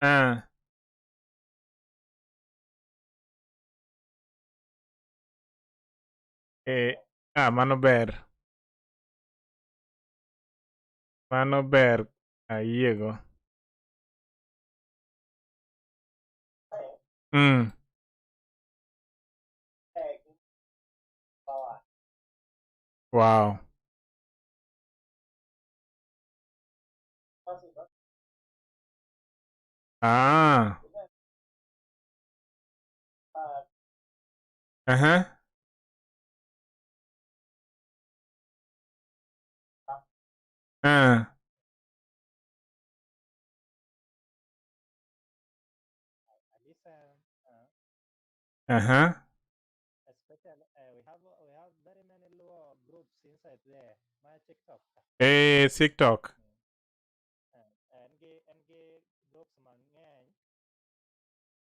Ah. Mano ber. Mano ber. Ayiego. Wow. Ah. Uh-huh. Uh-huh. Very many Luo groups inside there. My TikTok. TikTok. And groups man ng'eny.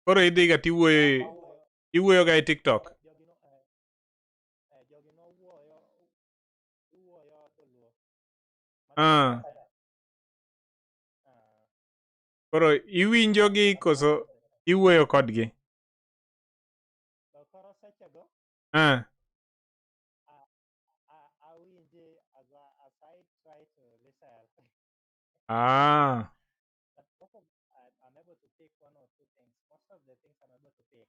Koro idhiga tiwuoyo ga e TikTok. Jogi nowuoyo dholuo. Koro iwinjogi koso iwuoyo kodgi? Koro sechego awinje as I try to listen. I'm able to pick one or two things. Most of the things I'm able to pick.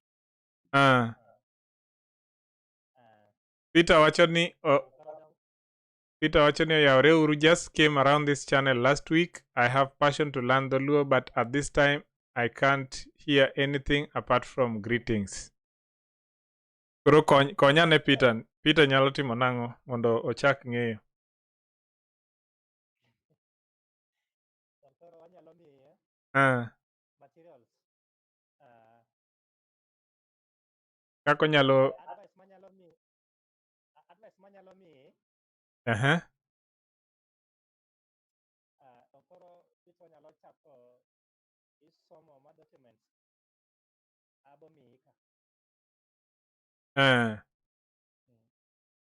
Peter wacho ni oyaoreuru just came around this channel last week. I have passion to learn the Luo, but at this time I can't hear anything apart from greetings. Koro konya ne Peter. Peter nyalo timo nang'o mondo ochak ng'eyo? Materials. Kako nyalo Advice manyalo miye. Koro Peter nyalo chako isomo ma documents abo miyi ka.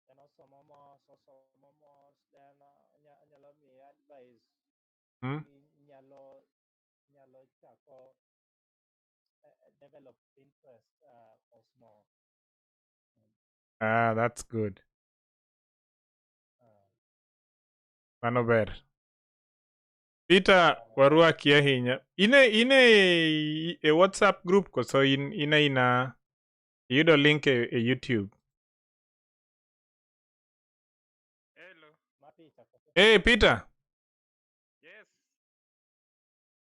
Then osomo mos then nyalo miyi advice. Nyalo chako develop interest for small. That's good. Mano ber. Peter warwaki ahinya. Ine e WhatsApp group koso ina iyudo link e YouTube? Hello. Hey Peter. Yes.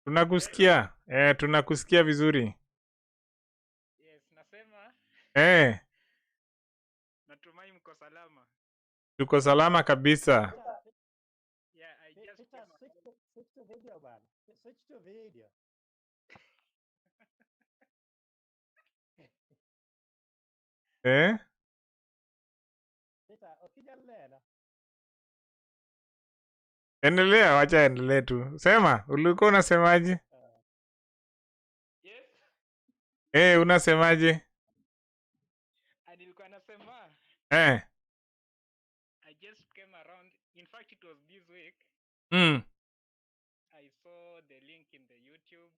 Tunakusikia. Tunakusikia vizuri. Yes, nasema. Natumai mko salama. Tuko salama kabisa. Yeah, I just switch to video man. Switch to video. Peter, ukijalena. Endelea, wacha endelee tu. Sema, ulikuwa unasemaje? Yes. Unasemaje? Nilikuwa nasema. I just came around. In fact, it was this week. I saw the link in the YouTube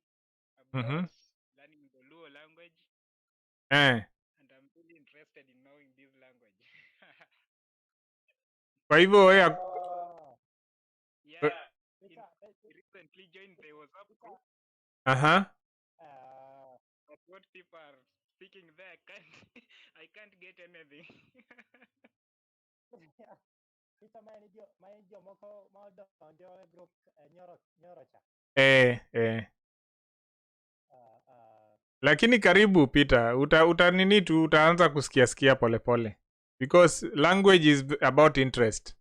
about learning the Luo language. And I'm really interested in knowing this language. Kwa hivyo yeah. Recently joined the WhatsApp group. But what people are speaking there, I can't get anything. Peter, my moko donjo group nyorocha. Lakini karibu Peter, utanini tu utaanza kusikia pole pole. Because language is about interest.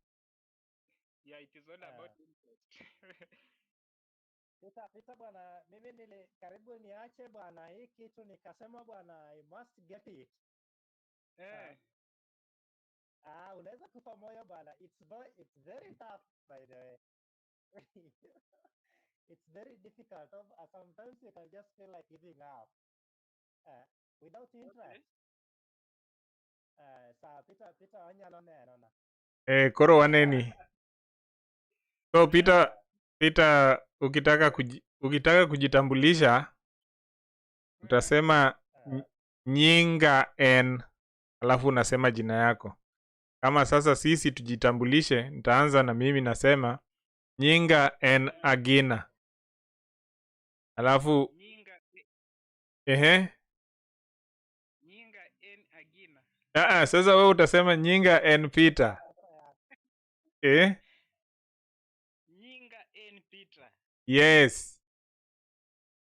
Yeah, it is all about interest. Peter bwana, mimi karibu niache bwana hii kitu nikasema bwana I must get it. Unaweza kufa moyo bwana. It's very tough by the way. It's very difficult. Sometimes you can just feel like giving up. Without interest. Peter wanyalo neno na. Koro waneni. So Peter ukitaka kujitambulisha utasema nyinga en, alafu unasema jina yako. Kama sasa sisi tujitambulishe, nitaanza na mimi nasema nyinga en agina. Alafu Nyinga en agina. Sasa wewe utasema nyinga en Peter. Nyinga en Peter. Yes.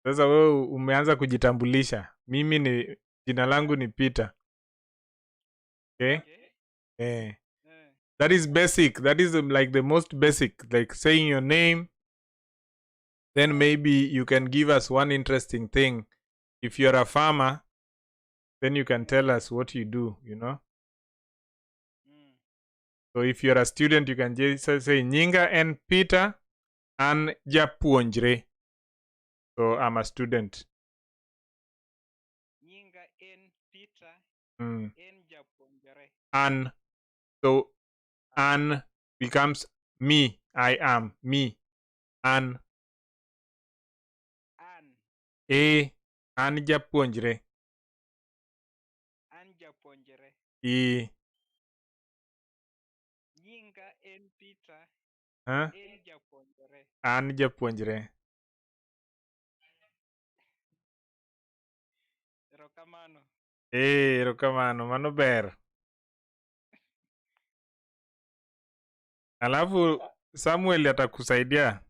Sasa wewe umeanza kujitambulisha. Mimi ni jina langu ni Peter. Okay? That is basic. That is like the most basic, like saying your name. Then maybe you can give us one interesting thing. If you're a farmer, then you can tell us what you do, you know? So if you're a student, you can just say Nyinga and Peter and Japuonjre. So I'm a student. Nyinga en Peter en Japuonjre. An. So an becomes me. I am me. An. An Japuonjre. An Japuonjre. Nyinga en Peter en Japuonjre. An Japuonjre. Erokamano. Erokamano, mano ber. Alafu Samuel atakusaidia.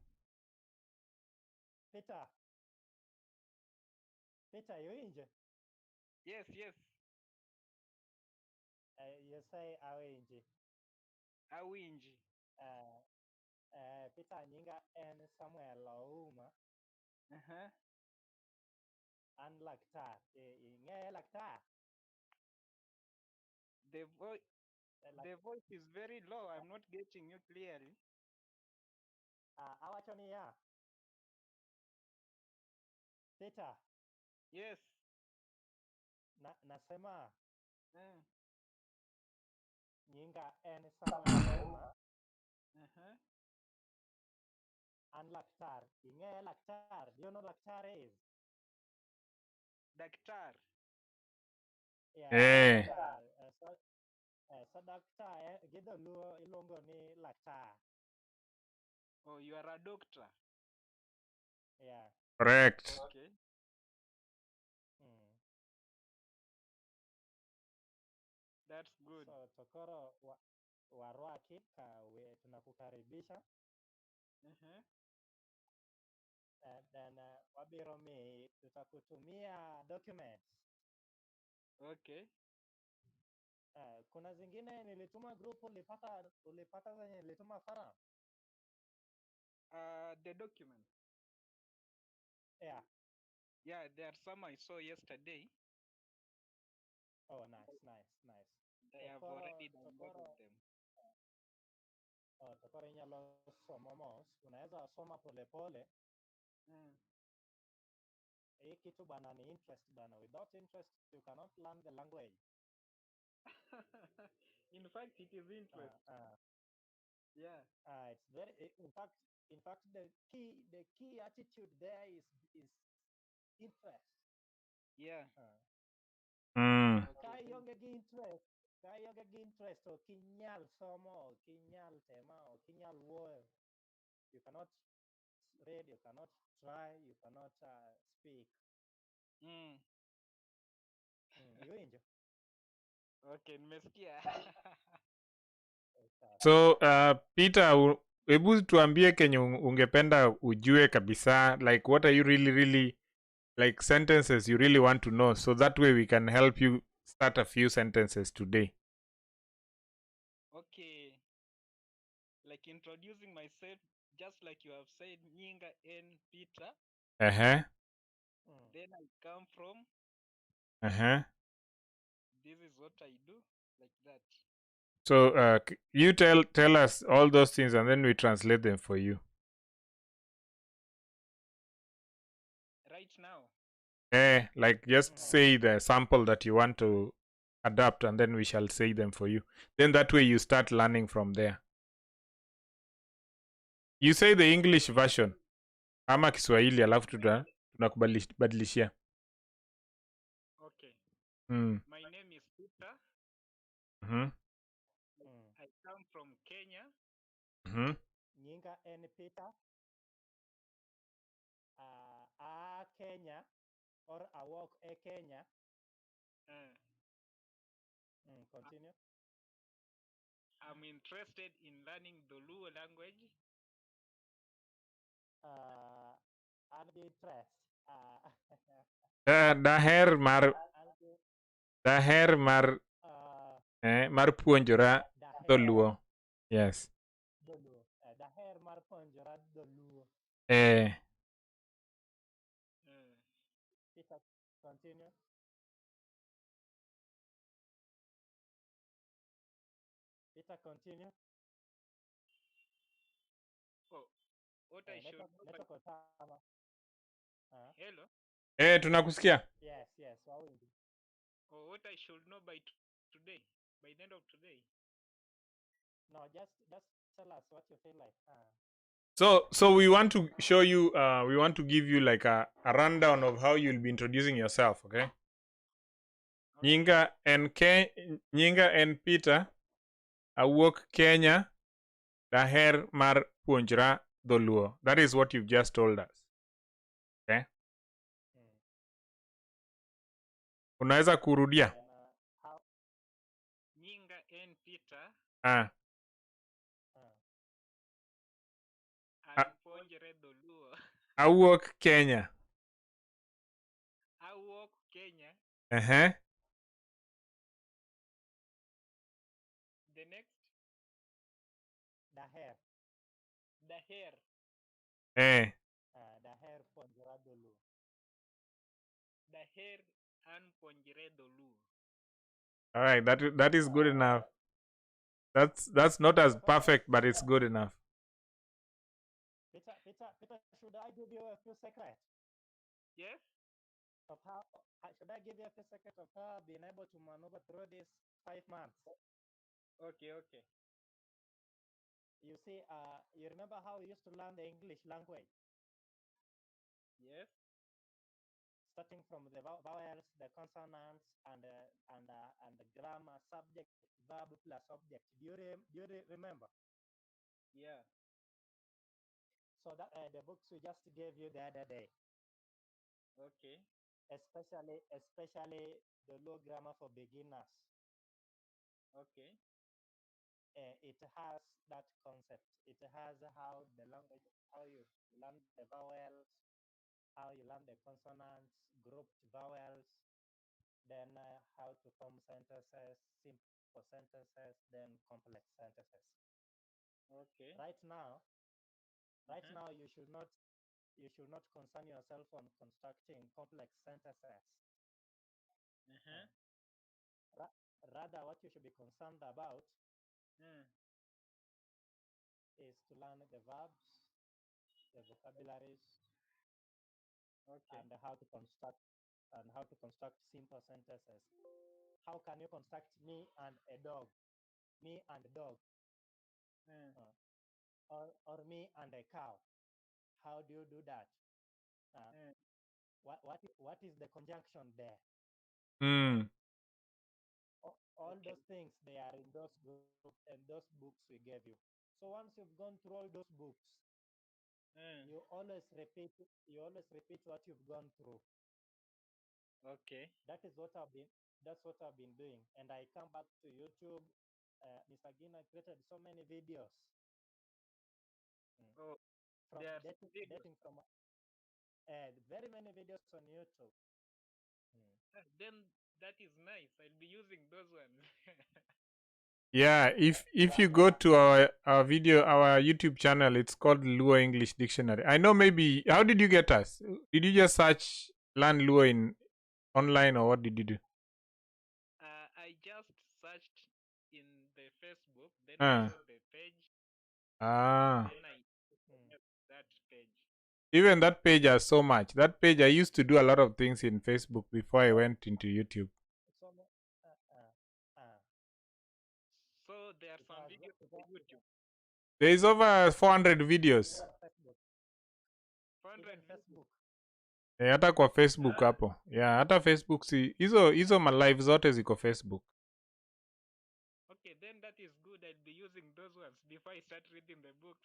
Peter, you Yes. You say awinji. Awinji. Peter nyinga en Samuel Ouma. An laktar. Ing'eye laktar? The voice is very low. I'm not getting you clearly. Awacho niya. Peter. Yes. Nasema. Nyinga en Samuel Ouma. An laktar. Ing'eye laktar? Do you know laktar is? Daktar. Yeah. So daktar, gido luo ilongo ni laktar. Oh, you are a doctor. Yeah. Correct. Okay. That's good. So tokoro warwaki tunakukaribisha. Then wabiro tutakutumia documents. Okay. Kuna zingine nilituma group ulipata zenye nilituma Farah? The documents. Yeah. Yeah, there are some I saw yesterday. Oh, nice. I have already downloaded them. Tokoro inyalo somo mos, unaweza soma polepole. Hii kitu bana ni interest bana. Without interest you cannot learn the language. In fact, it is interest. Yeah. It's very. In fact, the key attitude there is interest. Yeah. Ka ionge gi interest, kinyal somo, kinyal tema, kinyal wuoyo. You cannot read, you cannot try, you cannot speak. Yuinjo? Okay, nimesikia. So Peter, hebu tuambie kenye ungependa ujue kabisa, like what are you really like sentences you really want to know, so that way we can help you start a few sentences today. Okay. Like introducing myself, just like you have said, Nyinga en Peter. Then I come from. This is what I do, like that. So you tell us all those things and then we translate them for you. Right now? Like just say the sample that you want to adapt and then we shall say them for you. Then that way you start learning from there. You say the English version. Ama Kiswahili alafu tunakubadilishia. My name is Peter. Mm-hmm. I come from Kenya. Mm-hmm. Nyinga en Peter. A Kenya or I work a Kenya. Continue. I'm interested in learning the Luo language. I'll be interest. Daher mar mar puonjora dholuo. Yes. Dholuo. Daher mar puonjora dholuo. Peter, continue. Peter, continue. Oh, what I should know by... Hello? Tunakusikia. Yes. Oh, what I should know by today, by the end of today. No, just tell us what you feel like. So we want to show you. We want to give you like a rundown of how you'll be introducing yourself. Okay. Nyinga and Peter. Awuok Kenya. Daher mar puonjra dholuo. That is what you've just told us. Okay. Unaweza kurudia? Nyinga en Peter. Anpuonjre dholuo. Awuok Kenya. Awuok Kenya. The next? Daher. Daher puonjra dholuo. Daher anpuonjre dholuo. All right, that is good enough. That's not as perfect, but it's good enough. Peter, should I give you a few secrets? Yes. Of how should I give you a few secrets of how I've been able to maneuver through these 5 months? Okay. You see, you remember how we used to learn the English language? Yes. Starting from the vowels, the consonants, and the grammar, subject, verb plus object. Do you remember? Yeah. So that the books we just gave you the other day. Okay. Especially the Luo grammar for beginners. Okay. It has that concept. It has how the language, how you learn the vowels, how you learn the consonants, grouped vowels, then how to form sentences, simple sentences, then complex sentences. Okay. Right now, you should not concern yourself on constructing complex sentences. Rather, what you should be concerned about is to learn the verbs, the vocabularies, and how to construct simple sentences. How can you construct me and a dog? Me and a dog. Or me and a cow. How do you do that? What is the conjunction there? All those things, they are in those groups and those books we gave you. So once you've gone through all those books, you always repeat what you've gone through. Okay. That's what I've been doing. And I come back to YouTube. Mr. Gina created so many videos. From dating from very many videos on YouTube. Then that is nice. I'll be using those ones. Yeah, if you go to our YouTube channel, it's called Luo English Dictionary. I know maybe how did you get us? Did you just search learn Luo in online or what did you do? I just searched in the Facebook, then I saw the page. Then I that page. Even that page has so much. That page I used to do a lot of things in Facebook before I went into YouTube. So there are some videos on YouTube. There is over 400 videos. 400 Facebook. hata kwa Facebook hapo. Yeah, hata Facebook si hizo ma live zote ziko Facebook. Okay, then that is good. I'll be using those ones before I start reading the book.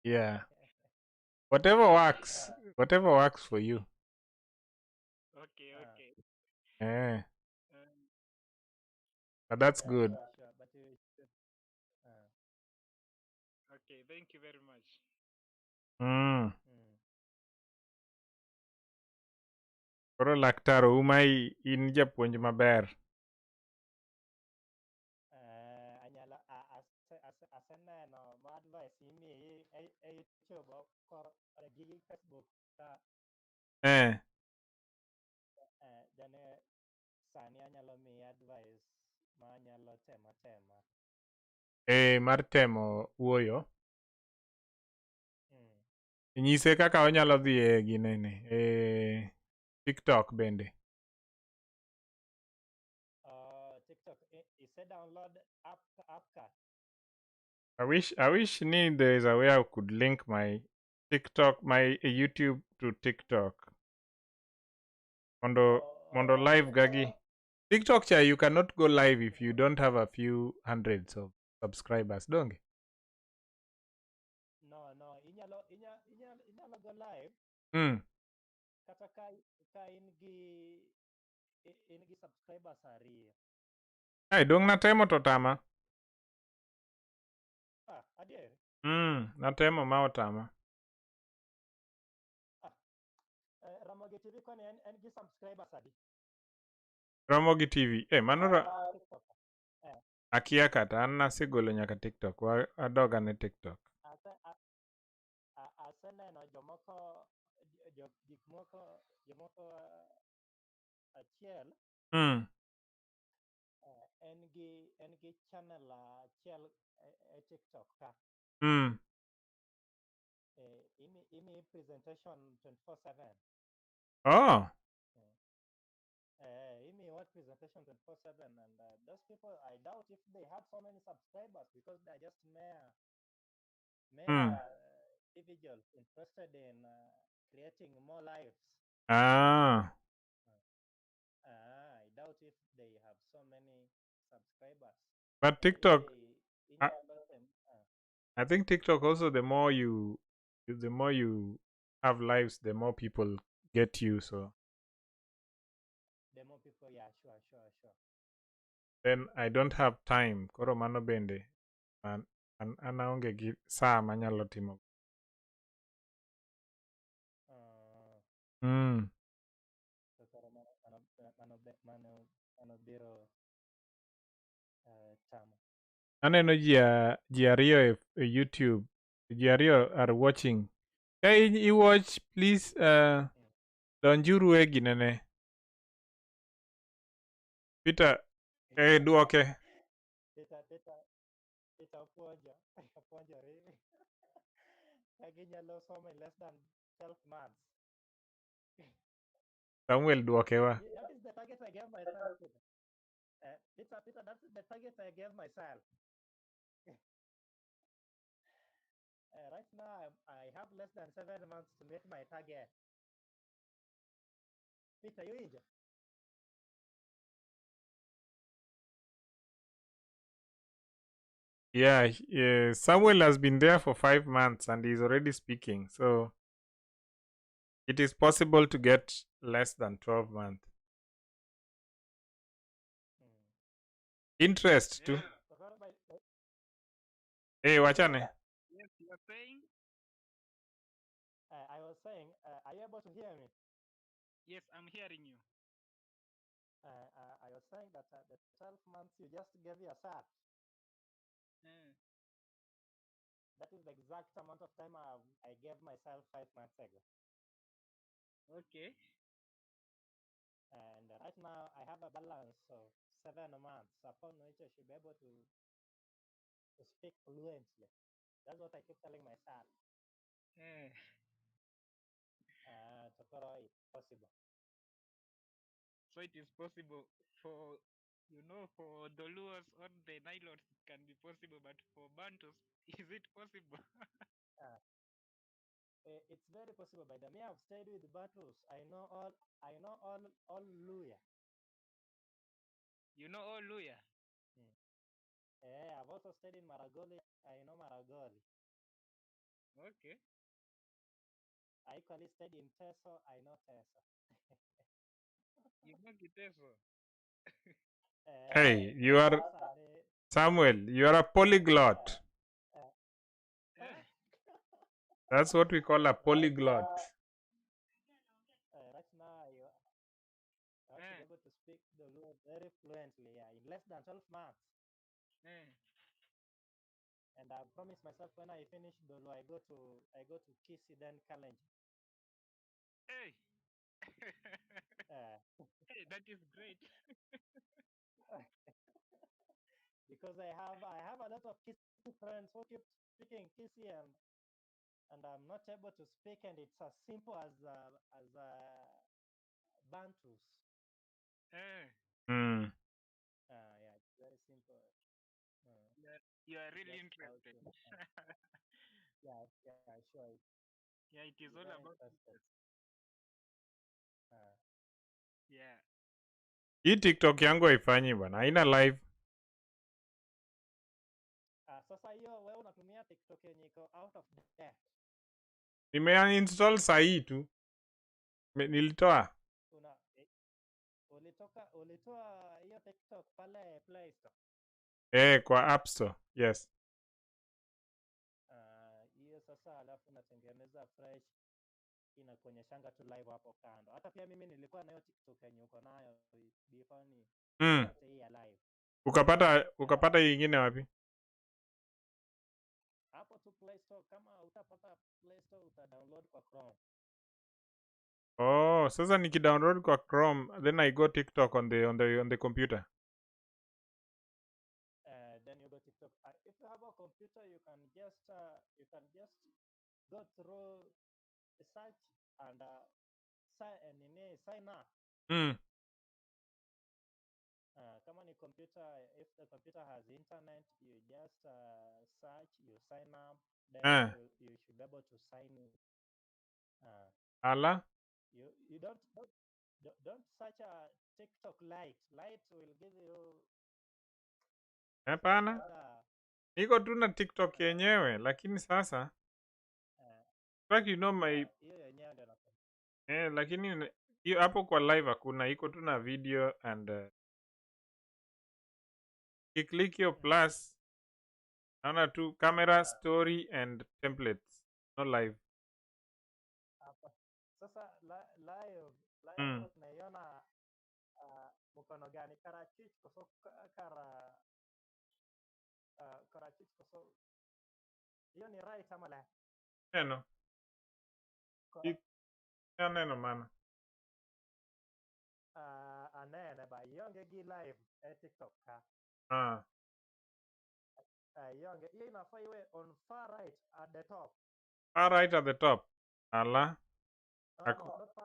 Yeah. Whatever works for you. Okay, okay. Eh. Um, But that's yeah, good. sure, sure. But you should, okay, thank you very much. Mm. mm. Koro laktar uma in japuonj maber. Anyalo aseneno ma advice imiyi e YouTube kod gi Facebook ka jane sani anyalo miyi advice ma anyalo tema. Mar temo wuoyo. Mm. Nyise kaka onyalo dhi e ginene TikTok bende. TikTok ise download app ka. I wish there is a way I could link my TikTok, my YouTube to TikTok. Mondo live gagi. TikTok cha you cannot go live if you don't have a few hundreds of subscribers, don't you? No, inyalo go live. Kata ka in gi subscribers ariyo. Ai dong natemo to tama. Adier? Natemo ma otama. Ramogi TV koni en gi subscribers adi? Ramogi TV. Mano TikTok. akia kata an nasegolo nyaka TikTok. Adoga ne TikTok. Aseneno jomoko achiel en gi channel achiel e TikTok ka. Imi presentation 24/7. Oh. Imi what presentation 24/7, and those people I doubt if they have so many subscribers because they're just mere individuals interested in creating more lives. I doubt if they have so many subscribers. But TikTok, I think TikTok also the more you have lives, the more people get you. So the more people, yeah, sure. Then I don't have time. Koro mano bende. An aonge gi saa manyalo timo. Mano biro tamo. Aneno ji ariyo e YouTube. Ji ariyo are watching. Ka i watch, please donjuru e ginene. Peter, duoke. Peter puonjore. Kaginyalo somo in less than 12 months. Samuel duokewa. That is the target I gave myself. Peter, that's the target I gave myself. Right now, I have less than 7 months to meet my target. Peter, you injured? Yeah, Samuel has been there for 5 months and he's already speaking. So it is possible to get less than 12 months. Interest too. Hey, wachane. Yes, you are saying? I was saying, are you able to hear me? Yes, I'm hearing you. I was saying that the 12 months you just gave yourself. That is the exact amount of time I gave myself 5 months ago. Okay. And right now I have a balance of 7 months upon which I should be able to speak fluently. That's what I keep telling myself. Tomorrow it's possible. So it is possible for for the Luos or the Nilots it can be possible, but for Bantus, is it possible? It's very possible. By the me, I've stayed with battles. I know all Luya. You know all Luya? Yeah, I've also stayed in Maragoli. I know Maragoli. Okay. I equally stayed in Teso. I know Teso. You know Kiteso? Hey, you are Samuel. You are a polyglot. Eh? That's what we call a polyglot. Right now, you have to be Eh? able to speak the Luo very fluently. Yeah, in less than 12 months. Eh? And I promised myself when I finish the Luo, I go to Kisi then Kalenji. Hey! Uh, Hey, that is great. because I have a lot of Kisi friends who keep speaking Kisi and I'm not able to speak, and it's as simple as Bantus. Eh? Mm. Yeah, it's very simple. You are really Just how interested. to. Yeah, sure. Yeah, it is You're all very about interested. business. Yeah. Hii TikTok yangu haifanyi bwana, haina live. Sasa hiyo wewe unatumia TikTok yenye iko out of date. Nimeinstall sahii tu. Nilitoa. Ulitoa hiyo TikTok pale Play Store. Kwa App Store. Yes. Hiyo sasa, alafu unatengeneza fresh, inakuonyeshanga tu live hapo kando. Hata pia mimi nilikuwa nayo TikTok yenye uko nayo before nipate hii ya live. Ukapata nyingine wapi? Hapo tu Play Store. Kama utapata Play Store utadownload kwa Chrome. Oh, sasa nikidownload kwa Chrome, then I go TikTok on the computer. Then you go TikTok. If you have a computer, you can just go through the search and sign up. Kama ni computer, if the computer has internet, you just search, you sign up, then you should be able to sign in. Ala? You don't search a TikTok Lite. Lite will give you Hapana. Niko tu na TikTok yenyewe, lakini sasa like you know my lakini hiyo hapo kwa live hakuna, iko tu na video and click your plus, naona tu camera, story and templates, no live. Sasa live tunaiona mkono gani? Karachich koso karachich koso, hiyo ni right ama left? Neno neno mana anene ba yonge gi live TikTok ka yonge hiyo inafaa iwe on far right at the top. Far right at the top. Ala.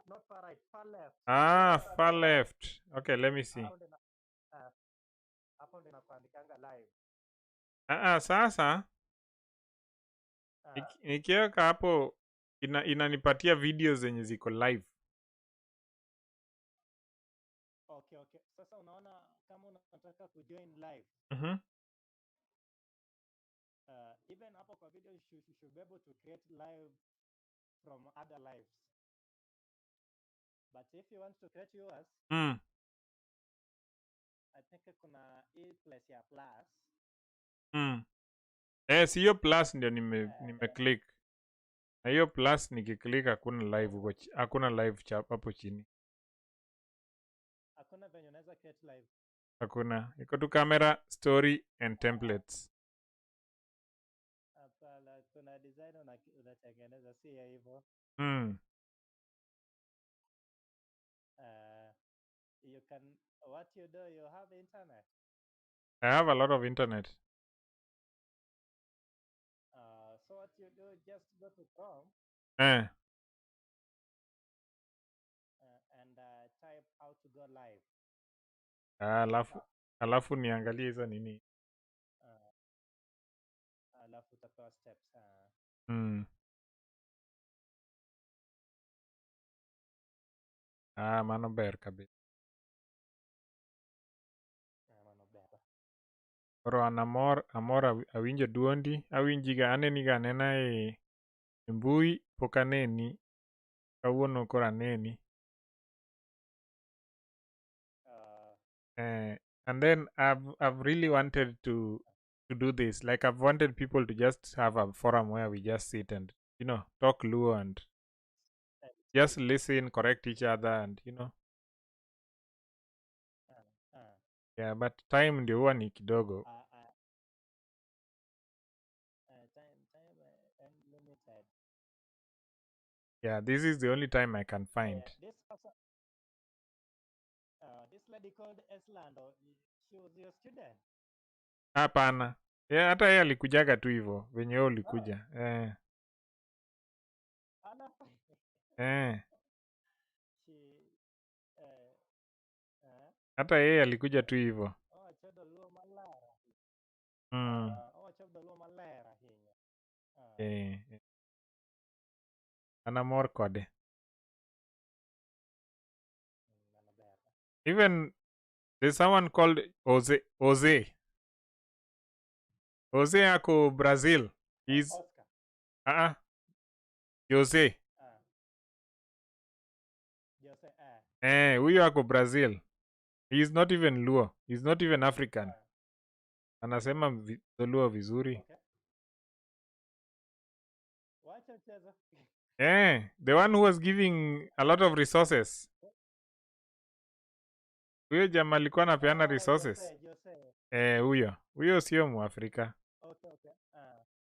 Not far right, far left. Far left. Okay, let me see. Hapo ndio nakuandikanga live. Sasa nikiweka hapo inanipatia video zenye ziko live. Okay. Sasa unaona kama unataka kujoin live. Even hapo kwa video you should be able to create live from other lives. But if you want to create yours, I think kuna hii place ya plus. Si hiyo plus ndio nime-click. Na hiyo plus nikiklik hakuna live chat hapo chini. Hakuna venye unaweza create live. Hakuna. Iko tu camera, story and templates. Hapana, kuna design unatengeneza si ya hivyo. You can, what you do, you have internet. I have a lot of internet. So what you do, just go to Chrome. And type how to go live. Alafu niangalie hizo nini. Alafu utapewa steps. Mano ber kabisa. Mano ber. Koro an amor awinjo duondi, awinjiga aneniga anena e mbui, pok aneni. Kawuono koro aneni. And then I've really wanted to do this. Like I've wanted people to just have a forum where we just sit and, talk Luo and just listen, correct each other and, Yeah, but time ndio huwa ni kidogo. Time limited. Yeah, this is the only time I can find. This lady called Eslando, she was your student? Hapana. Yeah, hata yeye alikujaga tu hivyo venye wewe ulikuja. Hata yeye alikuja tu hivyo. Anamor kode. Even there's someone called Jose. Jose ako Brazil. He's Jose. Huyo ako Brazil. He's not even Luo. He's not even African. Anasema Luo vizuri. The one who was giving a lot of resources. Huyo jamaa alikuwa anapeana resources. Huyo sio Muafrika.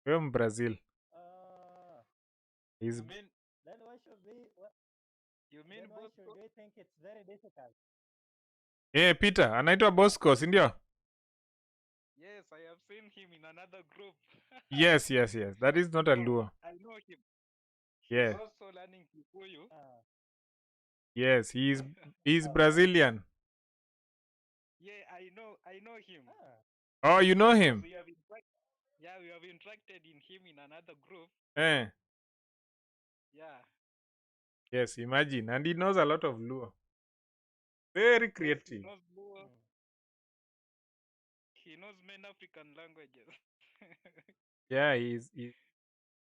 Huyo Mbrazil. You mean Bosco? They think it's very difficult. Peter, anaitwa Bosco, si ndio? Yes, I have seen him in another group. Yes. That is not a Luo. I know him. Yes. He's also learning Kikuyu. Yes, he's Brazilian. Yeah, I know him. Oh, you know him? We have interacted in him in another group. Yeah. Yes, imagine. And he knows a lot of Luo. Very creative. Yes, he knows Luo. He knows many African languages. Yeah, he's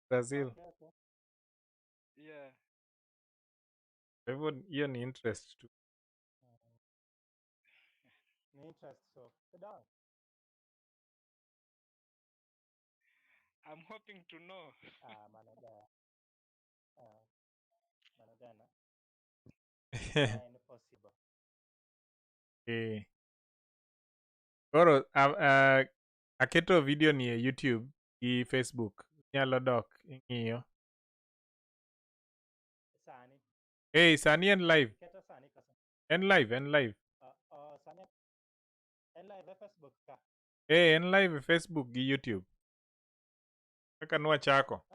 Brazil. Yeah. Everyone, hiyo ni interest too. Interest, so sit down. I'm hoping to know. Impossible. Koro aketo video ni e YouTube gi Facebook. Nyalo dok ing'iyo. Sani. Sani en live. Keto sani kasa. En live. Sani en live e Facebook ka. En live e Facebook gi YouTube. Kaka nwachako.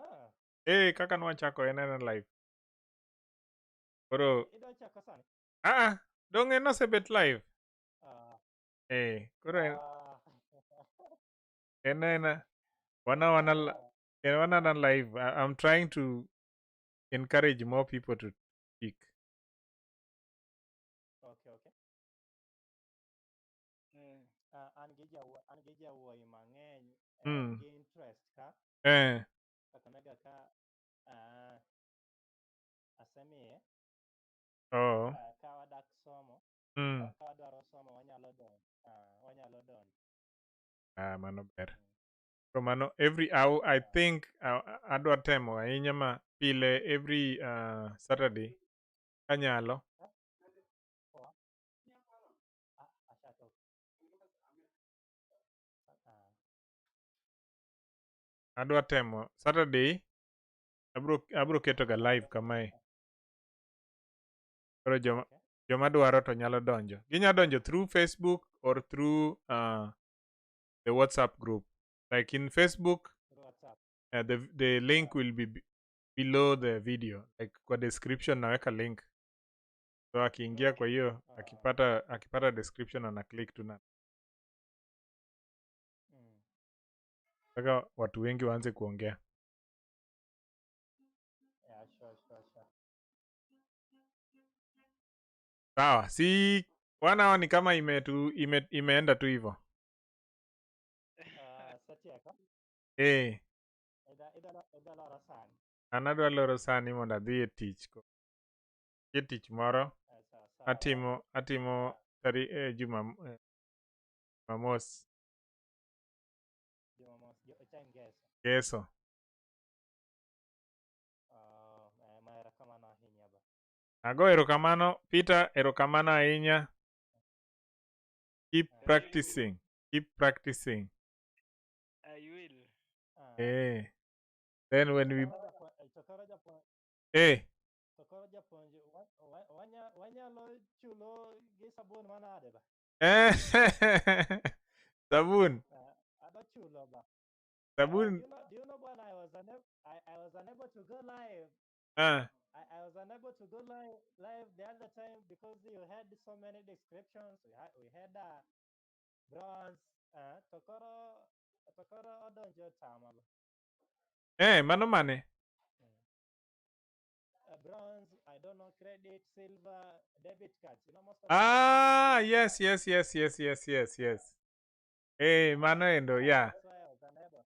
Kaka nwachako en live. Koro Idwa chako sani? Dong en osebet live. Koro en wana live. I'm trying to encourage more people to speak. Okay. An gi jawuoyi mang'eny gi interest ka. Kakamega ka asemiye. Ka wadak somo. Ka wadwaro somo wanyalo donjo. Mano ber. So mano every hour I think adwa temo ahinya ma pile every Saturday kanyalo. Adwa temo Saturday abro keto ga live kamae. Koro joma dwaro to nyalo donjo. Ginya donjo through Facebook or through the WhatsApp group. Like in Facebook, the link will be below the video. Like kwa description naweka link. So akiingia kwa hiyo akipata description ana click tu na. Saka watu wengi waanze kuongea. Yeah, sure. Sawa, si 1 hour ni kama imeenda tu hivyo. Setieko. Idwa loro sani. An adwa loro sani mondo adhi e tich. Tich moro atimo Jumamos. Keso. Erokamano ahinya ba. Ago erokamano, Peter, erokamano ahinya. Keep practicing. Keep practicing. I will. Then when we Tokoro japuonj wanyalo chulo gi sabun manade ba? Sabun. Adwa chulo ba. Sabun. Do you know when I was unable to go live? I was unable to go live the other time because you had so many descriptions. We had bronze. Tokoro odonjo tama ba. Mano mane? Bronze, I don't know, credit, silver, debit cards. You know, most of yes. Mano endo, yeah. That's why I was unable.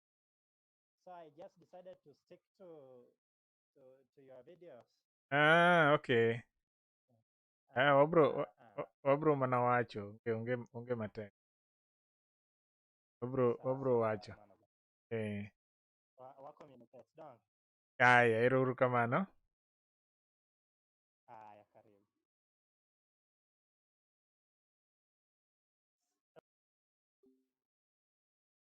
So I just decided to stick to your videos. Okay. Wabro mana wacho, onge matek. Wabro wacho. Wa communicate dong. Aya, ero kamano. Aya, karibu.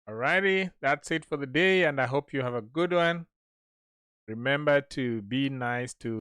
Alrighty, that's it for the day, and I hope you have a good one. Remember to be nice to